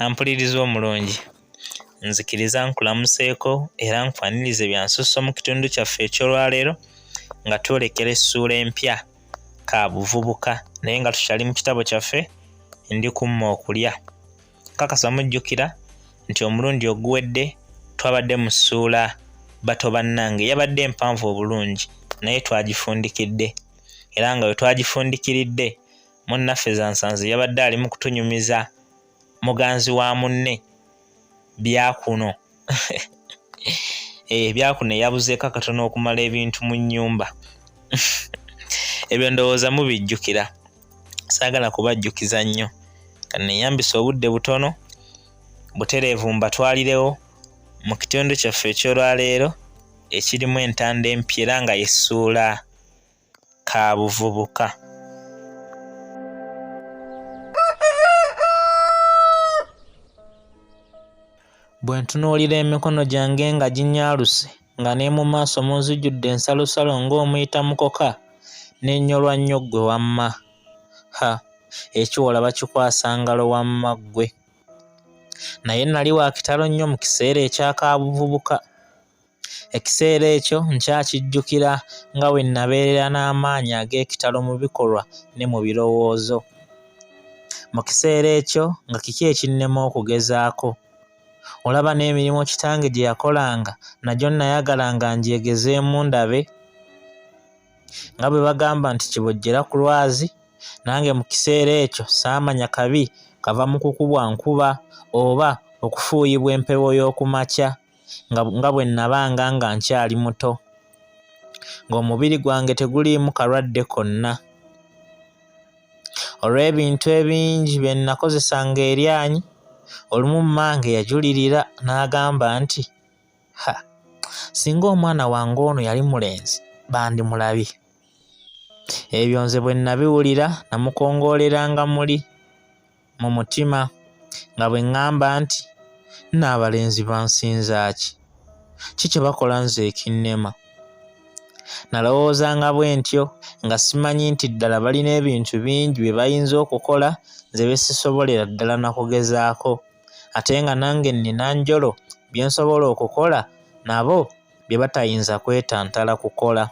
Ampuliriza omulungi, nzikiriza nkulamuseeko era nkwanirize bya nsusso mu kitundu kyaffe eky'olwaleero nga twolekera essuula empya ka buvubuka naye nga tukyali mu kitabo kyaffe NDIKUMMA okulya. Kakasa mujjukira nti omulundi oguwedde twabadde mu ssuula bato bannange yabadde empanvu obulungi naye twagifundikidde era nga bwe twagifundikiridde munnaffe Zansanze yabadde ali mu kutunyumiza muganzi wa munne byakuno byakuno yabuzeeko akatono okumala ebintu mu nnyumba ebyo ndowooza mubijjukira, saagala kubajjukiza nnyo kanneeyambisa obudde butono butereevu mbatwalirewo mu kitundu kyaffe eky'olwaleero ekirimu entanda empya era nga yessuula ka buvubuka. Bwe ntunuulira emikono gyange nga ginyaaluse nga ne mu maaso munzijjudde ensalosalo ng'omuyita mukoka n'ennyolwa nnyo ggwe wamma. Ekiwola bakikwasa ngalo wamma ggwe. Naye nali wa kitalo nnyo mu kiseera eky'akaabuvubuka. Ekiseera ekyo nkyakijjukira nga bwe nabeerera n'amaanyi ag'ekitalo mu bikolwa ne mu birowoozo. Mu kiseera ekyo nga kiki ekinnema okugezaako. Olaba n'emirimu kitange gye yakolanga nagyo nayagala nga njyegezeemu ndabe. Nga bwe bagamba nti kibojjera ku lwazi, nange mu kiseera ekyo saamanya kabi kava mu kukubwa nkuba oba okufuuyibwa empewo y'okumakya nga bwe nabanga nga nkyali muto, ng'omubiri gwange teguliimu kalwadde konna. Olw'ebintu ebingi bye nakozesanga eryanyi, olumu mmange yajulirira n'agamba nti singa omwana wange ono yali mulenzi bandimulabye. Ebyo nze bwe nabiwulira namukongooleranga muli mu mutima nga bwe ŋŋamba nti n'abalenzi bansinza ki kye bakola nze ekinnema. Nalowoozanga bwe ntyo nga simanyi nti ddala balina ebintu bingi bye bayinza okukola nze bye sisobolera ddala na kugezaako, ate nga nange nnina njolo bye nsobola okukola nabo bye batayinza kwetantala kukola.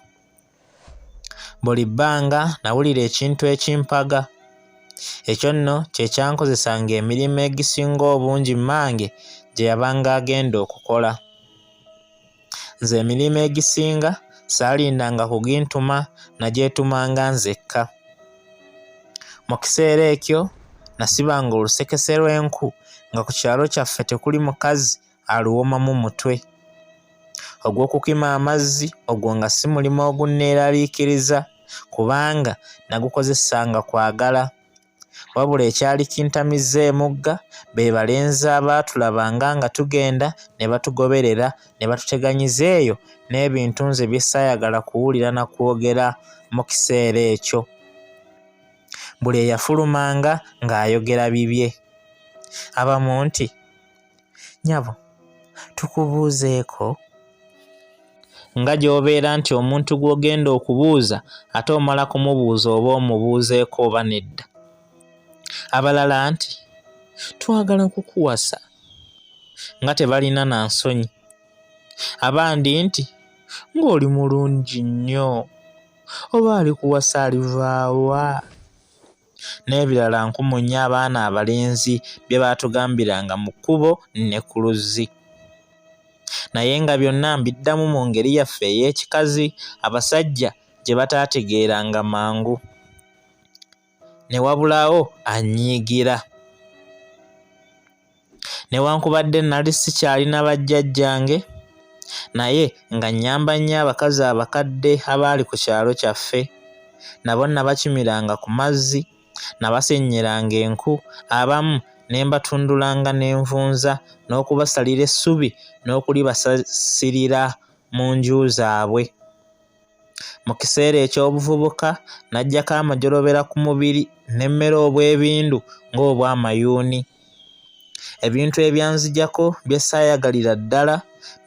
Buli bbanga nawulira ekintu ekimpaga. Ekyo nno kye kyankozesanga emirimu egisinga obungi mmange gye yabanga agenda okukola. Nze emirimu egisinga saalindanga kugintuma, nagyetumanga nzekka. Mu kiseera ekyo nasibanga olusekese lw'enku nga ku kyalo kyaffe tekuli mukazi aluwomamu mutwe. Ogw'okukima amazzi ogwo nga si mulimu ogunneeraliikiriza kubanga nagukozesanga kwagala. Wabula ekyali kintamizza emugga be balenzi abaatulabanga nga tugenda ne batugoberera ne batuteganyiza eyo n'ebintu nze bye saayagala kuwulira na kwogera mu kiseera ekyo. Buli eyafulumanga ng'ayogera bibye. Abamu nti, "Nyabo, tukubuuzeeko?" Nga gy'obeera nti omuntu gw'ogenda okubuuza ate omala kumubuuza oba omubuuzeeko oba nedda. Abalala nti, "Twagala kukuwasa," nga tebalina na nsonyi. Abandi nti, "Ng'oli mulungi nnyo, oba alikuwasa alivaawa?" N'ebirala nkumunya abaana abalenzi bye baatugambiranga mu kkubo ne ku luzzi. Naye nga byonna mbiddamu mu ngeri yaffe ey'ekikazi abasajja gye bataategeeranga mangu. Ne wabulawo annyiigira. Newankubadde nali sikyalina bajjajjange, naye nga nnyamba nnyo abakazi abakadde abaali ku kyalo kyaffe. Nabo nabakimiranga ku mazzi, nabasennyeranga enku, abamu ne mbatundulanga n'envunza n'okubasalira essubi n'okulibasasirira mu nju zaabwe. Mu kiseera eky'obuvubuka najjako amajolobera ku mubiri n'emmere obw'ebindu ng'obw'amayuuni. Ebintu ebyanzijako bye saayagalira ddala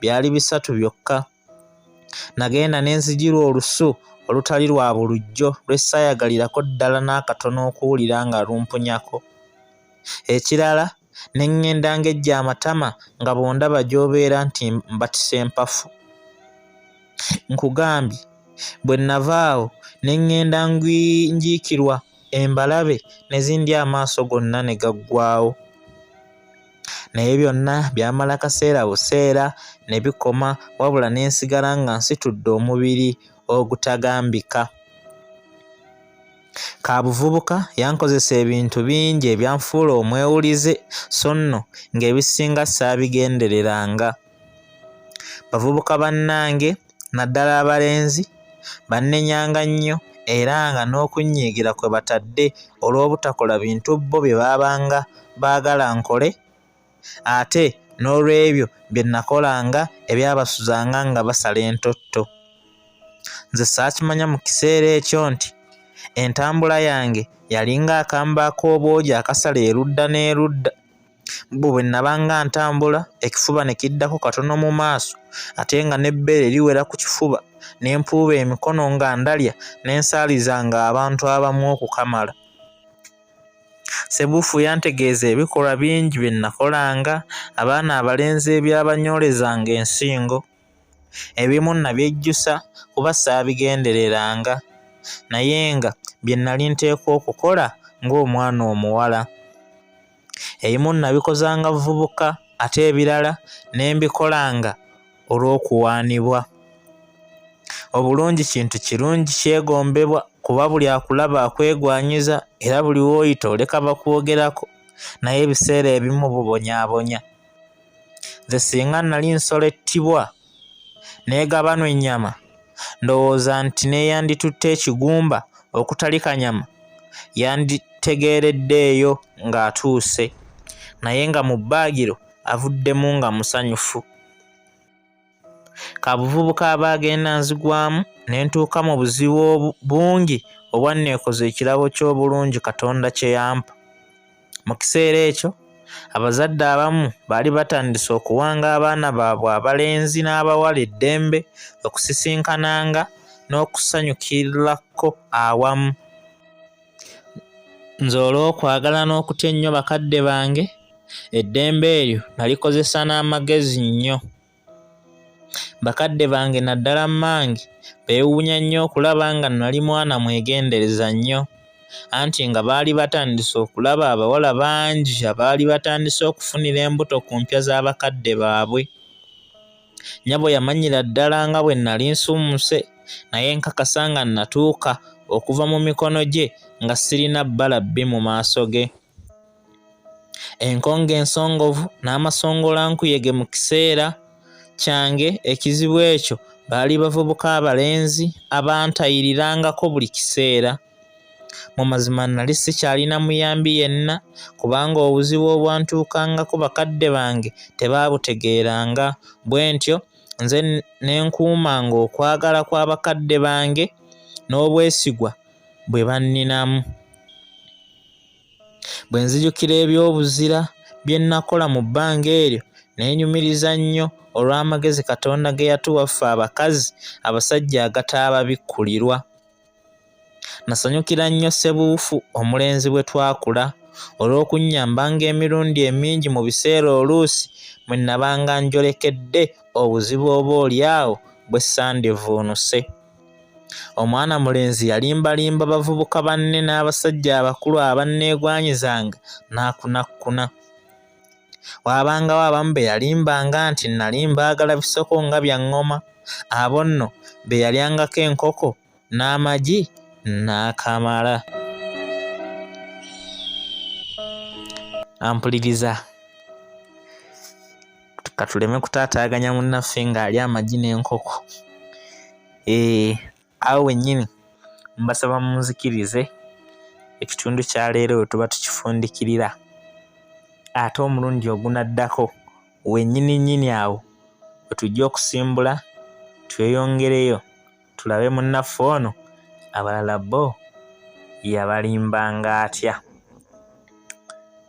byali 3 byokka. Nagenda ne nzijirwa olusu olutali lwa bulijjo lwe saayagalirako ddala n'akatono okuwulira nga lumpunyako. Ekirala ne ŋŋenda ng'ejja amatama nga bw'ondaba gy'obeera nti mbatise empafu. Nkugambye bwe navaawo ne ŋŋenda njiikirwa embalabe ne zindi amaaso gonna ne gaggwaawo. Naye byonna byamala kaseera buseera ne bikoma, wabula ne nsigala nga nsitudde omubiri ogutagambika. Kabuvubuka yankozesa ebintu bingi ebyanfuula omwewulize, so nno ng'ebisinga saabigendereranga. Bavubuka bannange naddala abalenzi bannenyanga nnyo era nga n'okunnyiigira kwe batadde olw'obutakola bintu bo bye baabanga baagala nkole, ate n'olw'ebyo bye nakolanga ebyabasuzanga nga basala entotto. Nze saakimanya mu kiseera ekyo nti entambula yange yalinga akambe ak'obwogi akasala erudda n'erudda. Bwe nabanga ntambula ekifuba ne kiddako katono mu maaso ate nga n'ebbeere liwera ku kifuba, ne mpuuba emikono nga ndalya ne nsaalizanga abantu abamu okukamala. Ssebuufu yantegeeza ebikolwa bingi bye nakolanga, abaana abalenzi ebyabanyoolezanga ensingo. Ebimu nabyejjusa kuba saabigendereranga, naye nga bye nali nteekwa okukola ng'omwana omuwala. Ebimu nabikozanga vubuka ate ebirala ne mbikolanga olw'okuwaanibwa. Obulungi kintu kirungi kyegombebwa kuba buli akulaba akwegwanyiza era buli w'oyita oleka bakwogerako, naye ebiseera ebimu bubonyaabonya. Nze singa nali nsolo ettibwa n'egabanwa ennyama, ndowooza nti neeyanditutte ekigumba okutali kanyama yanditegeereddeeyo ng'atuuse, naye nga mu bbaagiro avuddemu nga musanyufu. Kabuvubuka abaagenda nzigwamu ne ntuuka mu buzibu bungi obwanneekoza ekirabo ky'obulungi Katonda kye yampa. Mu kiseera ekyo abazadde abamu baali batandise okuwanga abaana baabwe abalenzi n'abawala eddembe okusisinkananga n'okusanyukirako awamu. Nze olw'okwagala n'okutya ennyo bakadde bange, eddembe eryo nalikozesa n'amagezi nnyo. Bakadde bange naddala mmange beewuunya nnyo okulaba nga nali mwana mwegendereza nnyo, anti nga baali batandise okulaba abawala bangi abaali batandise okufunira embuto ku mpya z'abakadde baabwe. Nnyabo yamanyira ddala nga bwe nali nsuumuse, naye nkakasa nga natuuka okuva mu mikono gye nga sirina bbala bbi mu maaso ge. Enkonge ensongovu n'amasongolankuyege mu kiseera kyange ekizibu ekyo baali bavubuka abalenzi abantayirirangako buli kiseera. Mu mazima nali sikyalina muyambi yenna kubanga obuzibu obwantuukangako bakadde bange tebaabutegeeranga, bwe ntyo nze ne nkuumanga okwagala kw'abakadde bange n'obwesigwa bwe banninamu. Bwe nzijukira eby'obuzira bye nakola mu bbanga eryo neenyumiriza nnyo olw'amagezi Katonda ge yatuwa ffe abakazi abasajja agataababikkulirwa. Nasanyukira nnyo ssebuufu omulenzi bwe twakula olw'okunnyambanga emirundi emingi mu biseera oluusi mwe nabanga njolekedde obuzibu oboolyawo bwe sandivuunuse. Omwana mulenzi yalimbalimba bavubuka banne n'abasajja abakulu abanneegwanyizanga n'akunakkuna. Waabangawo abamu be yalimbanga nti nali mbaagala bisoko nga bya ŋŋoma, abo nno be yalyangako enkoko n'amagi n'akamala. Ampuliriza, katuleme kutaataaganya munnaffe ng'alya amagi n'enkoko. Awo wennyini mbasaba munzikirize ekitundu kya leero we tuba tukifundikirira, ate omulundi ogunaddako wennyini awo we tujja okusimbula tweyongereyo tulabe munnaffe ono abalala bo yabalimbanga atya.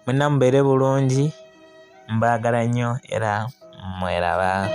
Mwenna mubeere bulungi, mbaagala nnyo era mweraba.